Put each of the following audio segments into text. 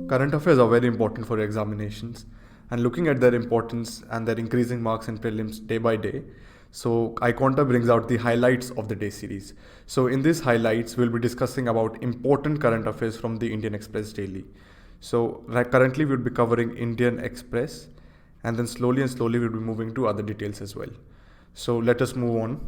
Current affairs are very important for examinations, and looking at their importance and their increasing marks in prelims day by day, so iQuanta brings out the highlights of the day series. So in these highlights, we'll be discussing about important current affairs from the Indian Express daily. So currently we'll be covering Indian Express, and then slowly we'll be moving to other details as well. So let us move on.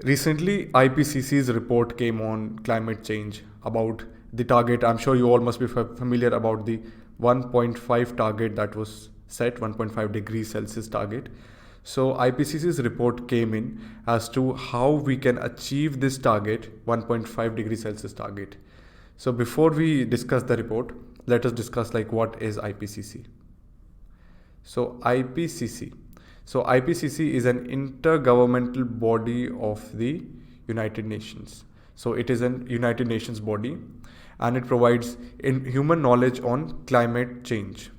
Recently, IPCC's report came on climate change about the target. I'm sure you all must be familiar about the 1.5 target that was set, 1.5 degrees Celsius target. So IPCC's report came in as to how we can achieve this target, 1.5 degrees Celsius target. So before we discuss the report, let us discuss what is IPCC. So IPCC is an intergovernmental body of the United Nations. So it is an United Nations body, and it provides human knowledge on climate change.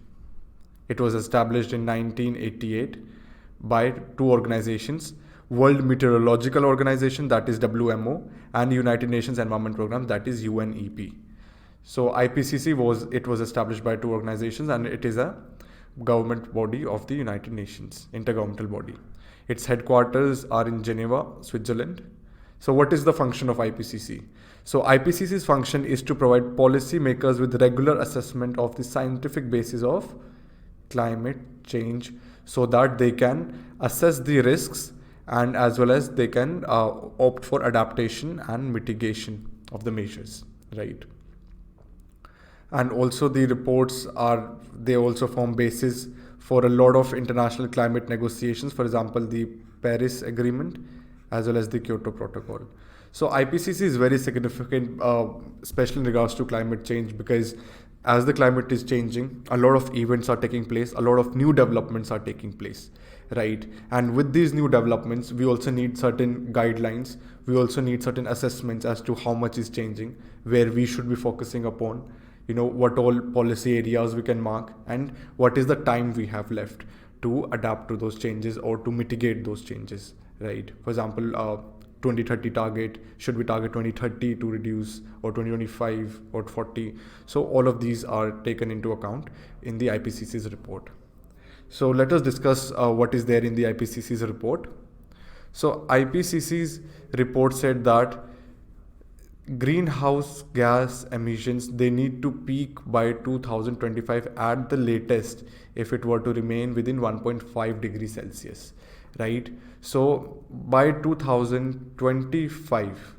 It was established in 1988 by two organizations, World Meteorological Organization, that is WMO, and United Nations Environment Programme, that is UNEP. So IPCC was established by two organizations, and it is a government body of the United Nations, intergovernmental body. Its headquarters are in Geneva, Switzerland. So what is the function of IPCC? So IPCC's function is to provide policy makers with regular assessment of the scientific basis of climate change, so that they can assess the risks, and as well as they can opt for adaptation and mitigation of the measures, right? And also the reports they also form basis for a lot of international climate negotiations, for example the Paris Agreement as well as the Kyoto Protocol. So IPCC is very significant, especially in regards to climate change, because as the climate is changing, a lot of events are taking place, a lot of new developments are taking place, right? And with these new developments, we also need certain guidelines, we also need certain assessments as to how much is changing, where we should be focusing upon, what all policy areas we can mark, and what is the time we have left to adapt to those changes or to mitigate those changes, right? For example, 2030 target, should we target 2030 to reduce, or 2025 or 40? So all of these are taken into account in the IPCC's report. So let us discuss what is there in the IPCC's report. So IPCC's report said that greenhouse gas emissions, they need to peak by 2025 at the latest if it were to remain within 1.5 degrees Celsius, right? So by 2025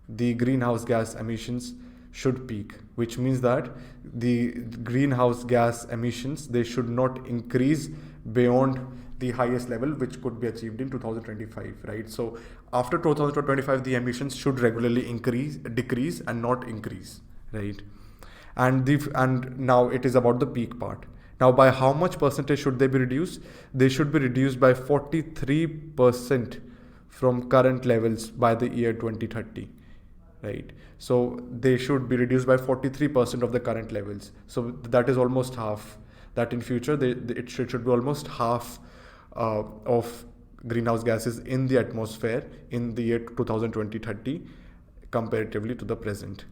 the greenhouse gas emissions should peak, which means that the greenhouse gas emissions, they should not increase beyond the highest level which could be achieved in 2025, right? So after 2025 the emissions should regularly decrease and not increase, right? And now it is about the peak part. Now by how much percentage should they be reduced? They should be reduced by 43% from current levels by the year 2030, right? So they should be reduced by 43% of the current levels. So that is almost half. That in future it should be almost half of greenhouse gases in the atmosphere in the year 2020-30 comparatively to the present,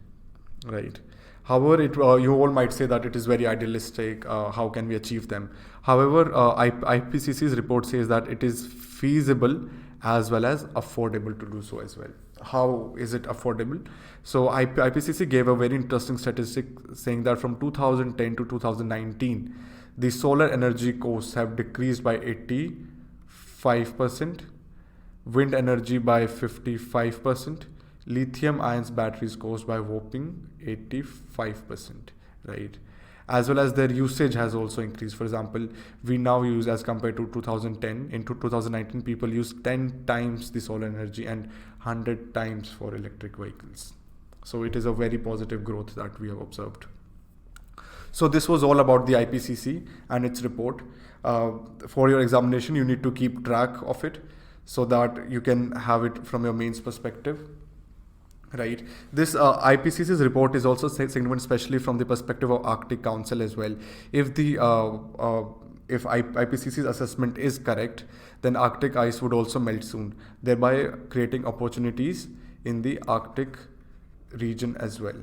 right? However, you all might say that it is very idealistic. How can we achieve them? However, IPCC's report says that it is feasible as well as affordable to do so as well. How is it affordable? So IPCC gave a very interesting statistic saying that from 2010 to 2019, the solar energy costs have decreased by 85%, wind energy by 55%, lithium ions batteries cost by whopping 85%, right? As well as their usage has also increased. For example, we now use, as compared to 2010, in 2019 people use 10 times the solar energy and 100 times for electric vehicles. So it is a very positive growth that we have observed. So this was all about the IPCC and its report. For your examination, you need to keep track of it so that you can have it from your mains perspective, right? This IPCC's report is also significant, especially from the perspective of Arctic Council as well. If IPCC's assessment is correct, then Arctic ice would also melt soon, thereby creating opportunities in the Arctic region as well.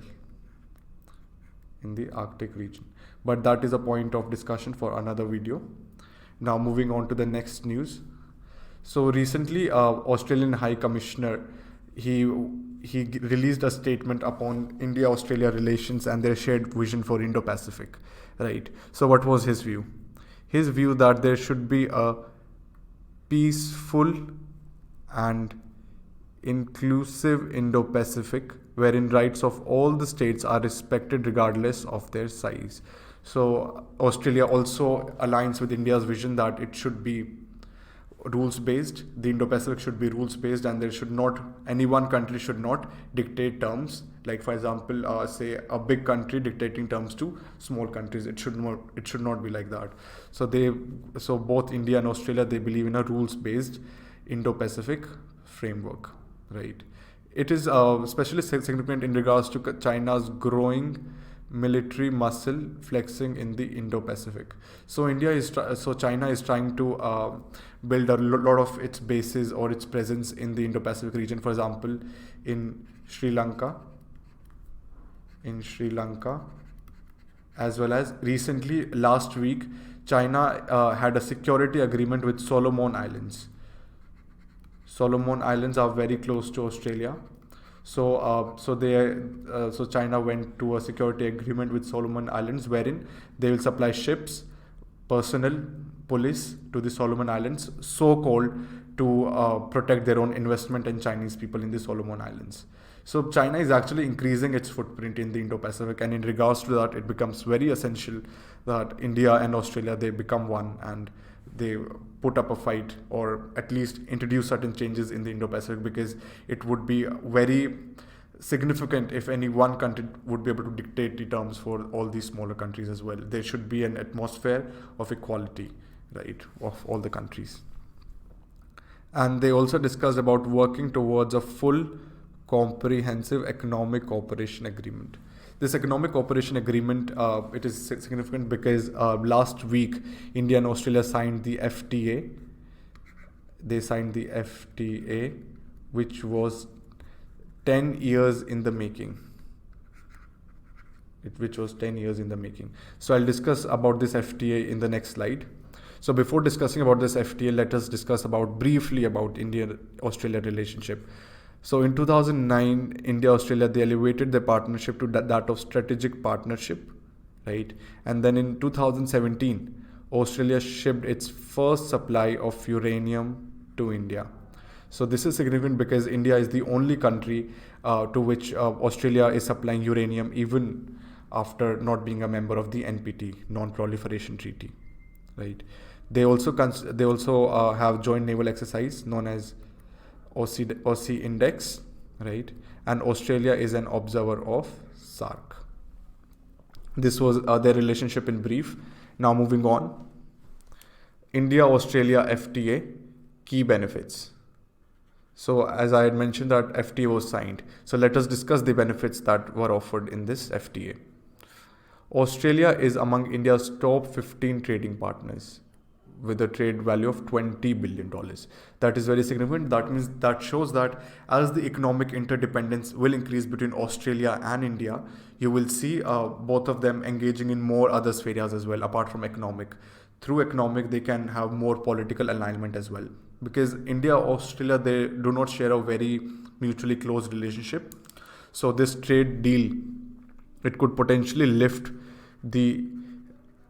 in the Arctic region. But that is a point of discussion for another video. Now moving on to the next news. So recently, Australian High Commissioner, he released a statement upon India-Australia relations and their shared vision for Indo-Pacific, right? So what was his view? His view that there should be a peaceful and inclusive Indo-Pacific wherein rights of all the states are respected regardless of their size. So Australia also aligns with India's vision that it should be rules based. The Indo-Pacific should be rules based, and there should not, any one country should not dictate terms, like for example say a big country dictating terms to small countries. It should not be like that. So both India and Australia, they believe in a rules based Indo-Pacific framework, right? It is especially significant in regards to China's growing military muscle flexing in the Indo-Pacific. So China is trying to build a lot of its bases or its presence in the Indo-Pacific region. For example, in Sri Lanka, as well as recently last week, China had a security agreement with Solomon Islands. Solomon Islands are very close to Australia. So China went to a security agreement with Solomon Islands wherein they will supply ships, personnel, police to the Solomon Islands, so-called to protect their own investment and Chinese people in the Solomon Islands. So China is actually increasing its footprint in the Indo-Pacific, and in regards to that, it becomes very essential that India and Australia, they become one and they put up a fight, or at least introduce certain changes in the Indo-Pacific, because it would be very significant if any one country would be able to dictate the terms for all these smaller countries as well. There should be an atmosphere of equality, right, of all the countries. And they also discussed about working towards a full comprehensive economic cooperation agreement. This economic cooperation agreement, it is significant because last week India and Australia signed the FTA. They signed the FTA, which was 10 years in the making. So I'll discuss about this FTA in the next slide. So before discussing about this FTA, let us discuss briefly about India-Australia relationship. So in 2009, India-Australia, they elevated their partnership to that of strategic partnership, right? And then in 2017, Australia shipped its first supply of uranium to India. So this is significant because India is the only country to which Australia is supplying uranium, even after not being a member of the NPT, Non-Proliferation Treaty, right? They also have joint naval exercise known as Aussie Index, right? And Australia is an observer of SAARC. This was their relationship in brief. Now moving on. India-Australia FTA, key benefits. So as I had mentioned that FTA was signed. So let us discuss the benefits that were offered in this FTA. Australia is among India's top 15 trading partners, with a trade value of $20 billion. That is very significant. That shows that as the economic interdependence will increase between Australia and India, you will see both of them engaging in more other spheres as well, apart from economic. Through economic, they can have more political alignment as well. Because India, Australia, they do not share a very mutually close relationship. So this trade deal, it could potentially lift the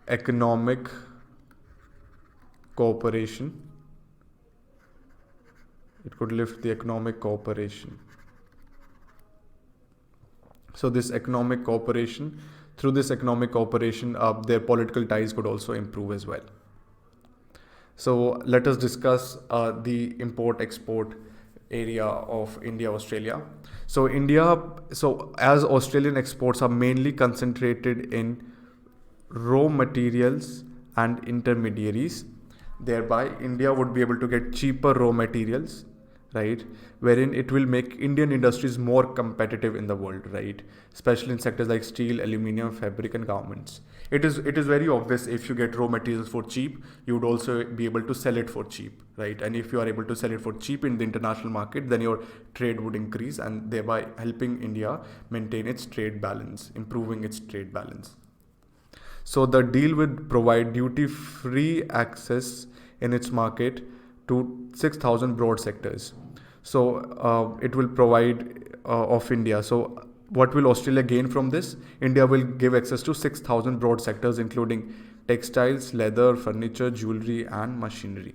economic cooperation. So through this economic cooperation, their political ties could also improve as well. So let us discuss the import-export area of India-Australia. So as Australian exports are mainly concentrated in raw materials and intermediaries, thereby India would be able to get cheaper raw materials, right, wherein it will make Indian industries more competitive in the world, right, especially in sectors like steel, aluminium, fabric and garments. it is very obvious. If you get raw materials for cheap, you would also be able to sell it for cheap, right? And if you are able to sell it for cheap in the international market, then your trade would increase, and thereby helping India maintain its trade balance, improving its trade balance. So the deal would provide duty-free access in its market to 6,000 broad sectors. So it will provide of India. So what will Australia gain from this? India will give access to 6,000 broad sectors, including textiles, leather, furniture, jewelry, and machinery.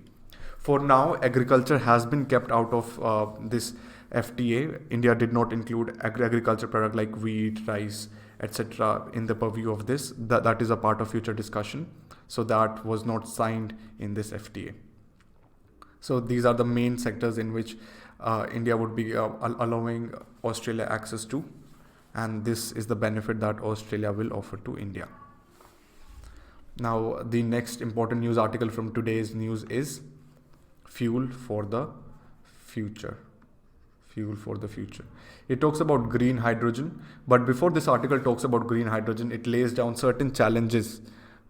For now, agriculture has been kept out of this FTA. India did not include agriculture product like wheat, rice, etc. in the purview of this. That is a part of future discussion. So that was not signed in this FTA. So these are the main sectors in which India would be allowing Australia access to, and this is the benefit that Australia will offer to India. Now, the next important news article from today's news is fuel for the future. Fuel for the future. It talks about green hydrogen, but before this article talks about green hydrogen, it lays down certain challenges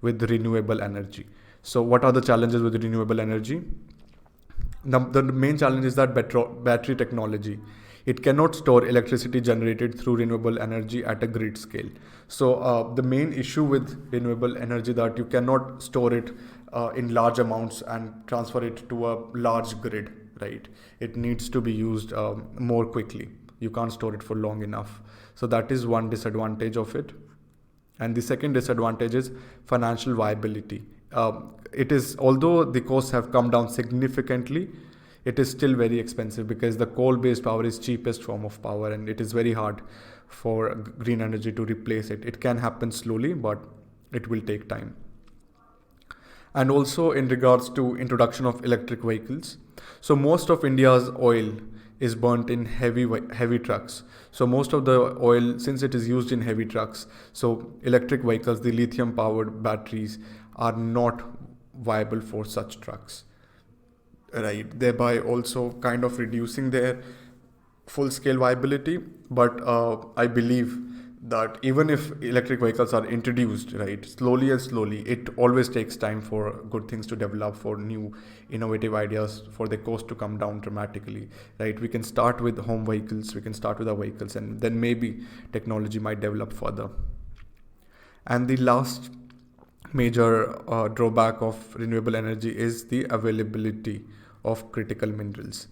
with renewable energy. So what are the challenges with renewable energy? The main challenge is that battery technology. It cannot store electricity generated through renewable energy at a grid scale. So the main issue with renewable energy that you cannot store it in large amounts and transfer it to a large grid, right? It needs to be used more quickly. You can't store it for long enough. So that is one disadvantage of it. And the second disadvantage is financial viability. It is, although the costs have come down significantly, it is still very expensive because the coal-based power is cheapest form of power, and it is very hard for green energy to replace it. It can happen slowly, but it will take time. And also in regards to introduction of electric vehicles. So most of India's oil is burnt in heavy trucks. So most of the oil, since it is used in heavy trucks, so electric vehicles, the lithium powered batteries are not viable for such trucks, right? Thereby also kind of reducing their full scale viability. But I believe that even if electric vehicles are introduced, right, slowly and slowly, it always takes time for good things to develop, for new innovative ideas, for the cost to come down dramatically, right? We can start with home vehicles, we can start with our vehicles, and then maybe technology might develop further. And the last major drawback of renewable energy is the availability of critical minerals.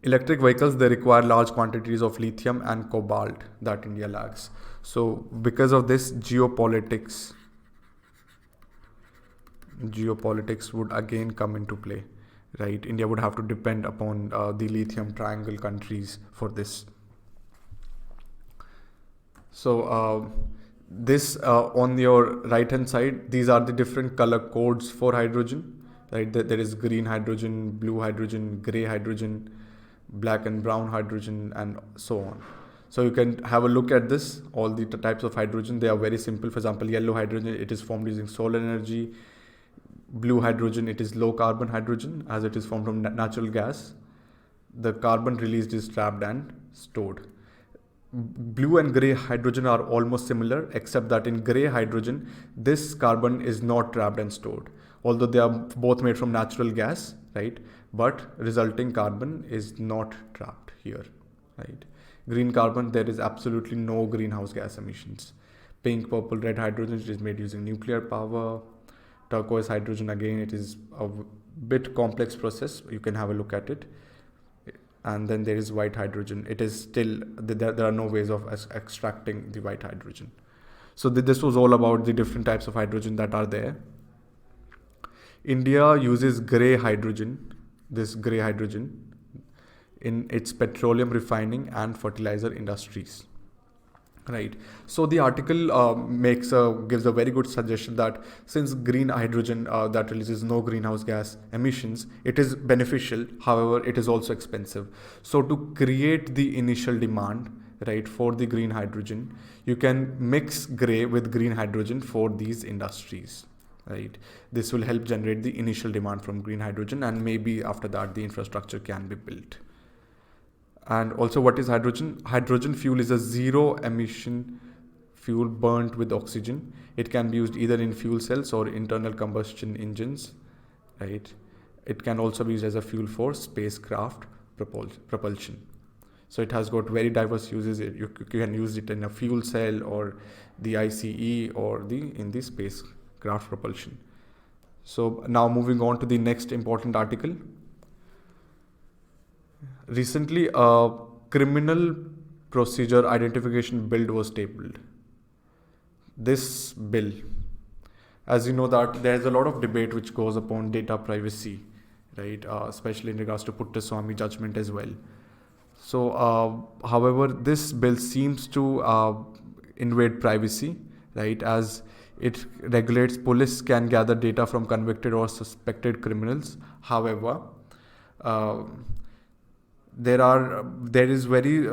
Electric vehicles, they require large quantities of lithium and cobalt that India lacks. So because of this, geopolitics would again come into play, right? India would have to depend upon the lithium triangle countries for this. So this on your right hand side, these are the different color codes for hydrogen, right? There is green hydrogen, blue hydrogen, gray hydrogen, black and brown hydrogen, and so on. So you can have a look at this, all the types of hydrogen. They are very simple. For example, yellow hydrogen, it is formed using solar energy. Blue hydrogen, it is low carbon hydrogen, as it is formed from natural gas. The carbon released is trapped and stored. Blue and gray hydrogen are almost similar, except that in gray hydrogen, this carbon is not trapped and stored, although they are both made from natural gas, right? But resulting carbon is not trapped here, right? Green carbon, there is absolutely no greenhouse gas emissions. Pink, purple, red hydrogen, it is made using nuclear power. Turquoise hydrogen, again, it is a bit complex process. You can have a look at it. And then there is white hydrogen. It is still, there are no ways of extracting the white hydrogen. So this was all about the different types of hydrogen that are there. India uses gray hydrogen, this gray hydrogen, in its petroleum refining and fertilizer industries, right? So the article gives a very good suggestion that since green hydrogen that releases no greenhouse gas emissions, it is beneficial. However, it is also expensive. So to create the initial demand, right, for the green hydrogen, you can mix gray with green hydrogen for these industries, right? This will help generate the initial demand from green hydrogen, and maybe after that the infrastructure can be built. And also, what is hydrogen? Hydrogen fuel is a zero emission fuel burnt with oxygen. It can be used either in fuel cells or internal combustion engines, right? It can also be used as a fuel for spacecraft propulsion. So it has got very diverse uses. You can use it in a fuel cell or the ICE or in the spacecraft propulsion. So now moving on to the next important article. Recently, a criminal procedure identification bill was tabled. This bill, as you know, that there's a lot of debate which goes upon data privacy, right? Especially in regards to Puttaswamy judgment as well. So, however, this bill seems to invade privacy, right? As it regulates police can gather data from convicted or suspected criminals. However, there is very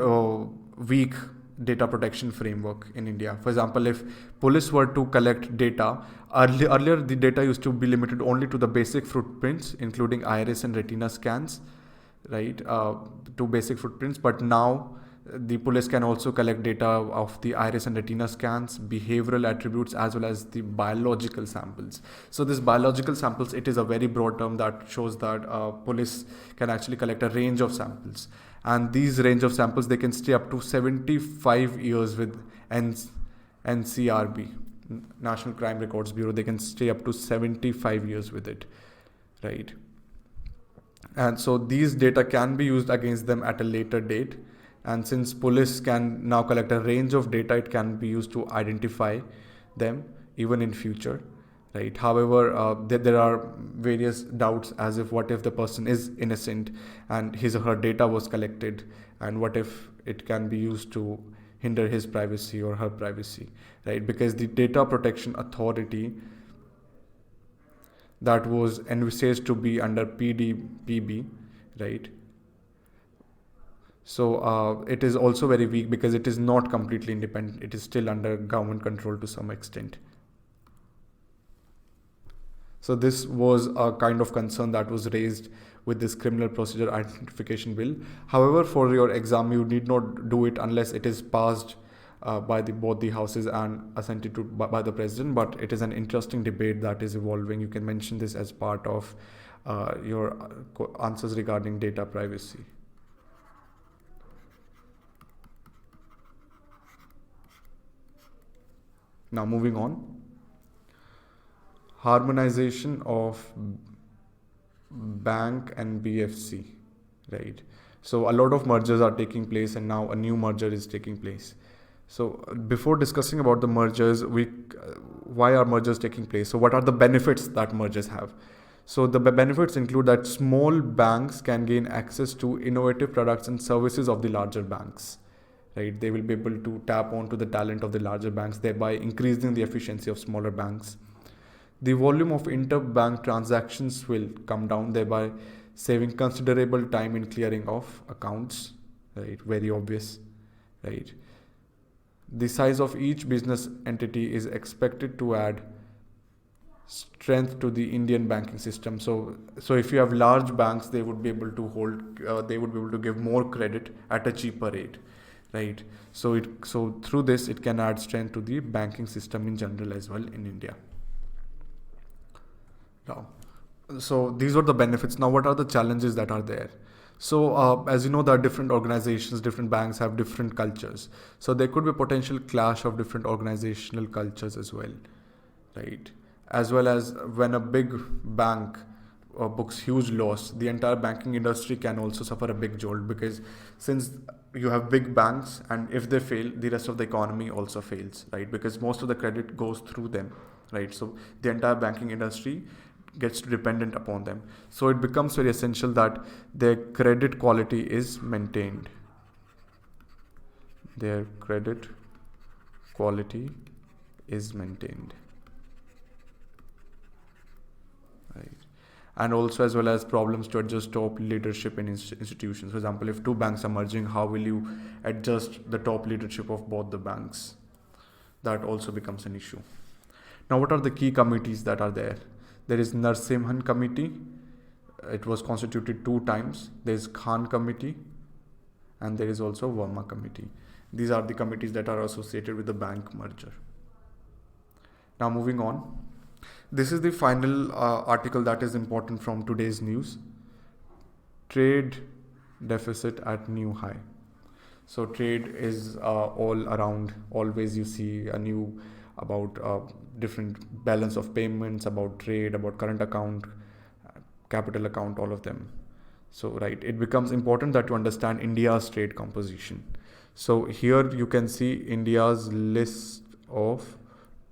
weak data protection framework in India. For example, if police were to collect data, earlier the data used to be limited only to the basic footprints, including iris and retina scans, right? To basic footprints. But now the police can also collect data of the iris and retina scans, behavioral attributes, as well as the biological samples. So this biological samples, it is a very broad term that shows that police can actually collect a range of samples. And these range of samples, they can stay up to 75 years with NCRB, National Crime Records Bureau. They can stay up to 75 years with it, right? And so these data can be used against them at a later date. And since police can now collect a range of data, it can be used to identify them even in future, right? However, there are various doubts as if what if the person is innocent and his or her data was collected, and what if it can be used to hinder his privacy or her privacy, right? Because the Data Protection Authority, that was envisaged to be under PDPB, right? So it is also very weak because it is not completely independent. It is still under government control to some extent. So this was a kind of concern that was raised with this criminal procedure identification bill. However, for your exam, you need not do it unless it is passed by both the houses and assented to by the president. But it is an interesting debate that is evolving. You can mention this as part of your answers regarding data privacy. Now moving on, harmonization of bank and BFC, right? So a lot of mergers are taking place, and now a new merger is taking place. So before discussing about the mergers, why are mergers taking place? So what are the benefits that mergers have? So the benefits include that small banks can gain access to innovative products and services of the larger banks. Right, they will be able to tap onto the talent of the larger banks, thereby increasing the efficiency of smaller banks. The volume of interbank transactions will come down, thereby saving considerable time in clearing of accounts. Right, very obvious. Right, the size of each business entity is expected to add strength to the Indian banking system. So if you have large banks, they would be able to give more credit at a cheaper rate. Right. So through this, it can add strength to the banking system in general as well in India. Now, so these are the benefits. Now, what are the challenges that are there? So as you know, there are different organizations, different banks have different cultures. So there could be a potential clash of different organizational cultures as well, right? As well as when a big bank books huge loss, the entire banking industry can also suffer a big jolt, because since you have big banks, and if they fail, the rest of the economy also fails, right? Because most of the credit goes through them, right? So the entire banking industry gets dependent upon them. So it becomes very essential that their credit quality is maintained. Their credit quality is maintained. Right. And also as well as problems to adjust top leadership in institutions. For example, if two banks are merging, how will you adjust the top leadership of both the banks? That also becomes an issue. Now, what are the key committees that are there? There is Narsimhan Committee. It was constituted 2 times. There is Khan Committee, and there is also Verma Committee. These are the committees that are associated with the bank merger. Now moving on. This is the final article that is important from today's news. Trade deficit at new high. So trade is all around. Always you see a new about different balance of payments, about trade, about current account, capital account, all of them. So right, it becomes important that you understand India's trade composition. So here you can see India's list of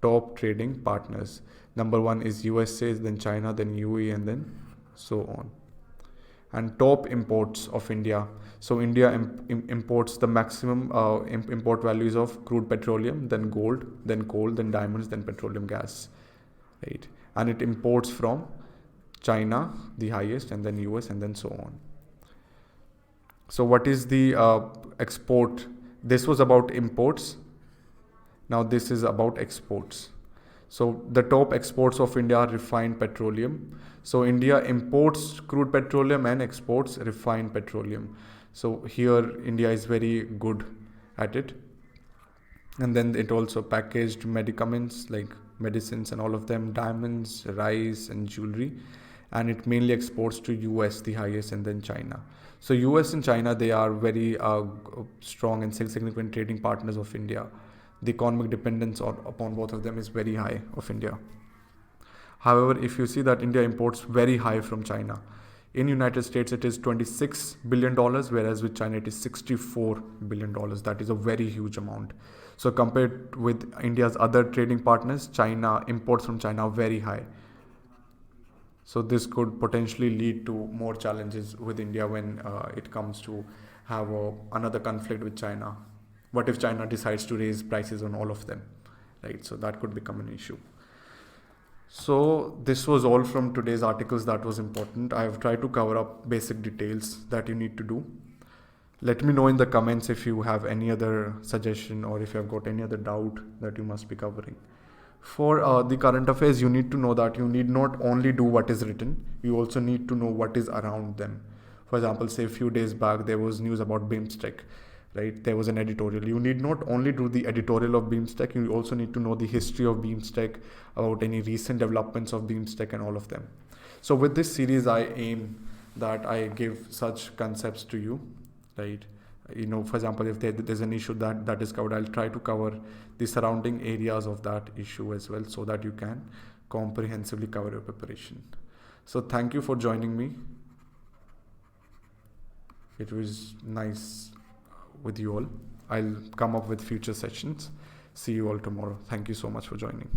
top trading partners. Number one is USA, then China, then UAE, and then so on. And top imports of India. So India imports the maximum import values of crude petroleum, then gold, then coal, then diamonds, then petroleum gas, right? And it imports from China, the highest, and then US, and then so on. So what is the export? This was about imports. Now this is about exports. So the top exports of India are refined petroleum. So India imports crude petroleum and exports refined petroleum. So here India is very good at it. And then it also packaged medicaments like medicines and all of them, diamonds, rice and jewelry. And it mainly exports to US, the highest, and then China. So US and China, they are very strong and significant trading partners of India. The economic dependence upon both of them is very high of India. However, if you see that India imports very high from China. In United States, it is $26 billion, whereas with China, it is $64 billion. That is a very huge amount. So compared with India's other trading partners, China imports from China are very high. So this could potentially lead to more challenges with India when it comes to have another conflict with China. What if China decides to raise prices on all of them, right? So that could become an issue. So this was all from today's articles that was important. I have tried to cover up basic details that you need to do. Let me know in the comments if you have any other suggestion or if you have got any other doubt that you must be covering. For the current affairs, you need to know that you need not only do what is written, you also need to know what is around them. For example, say a few days back, there was news about BIMSTEC. Right, there was an editorial. You need not only do the editorial of BIMSTEC, you also need to know the history of BIMSTEC, about any recent developments of BIMSTEC and all of them. So with this series, I aim that I give such concepts to you, right? You know, for example, if there's an issue that is covered, I'll try to cover the surrounding areas of that issue as well, so that you can comprehensively cover your preparation. So thank you for joining me. It was nice with you all. I'll come up with future sessions. See you all tomorrow. Thank you so much for joining.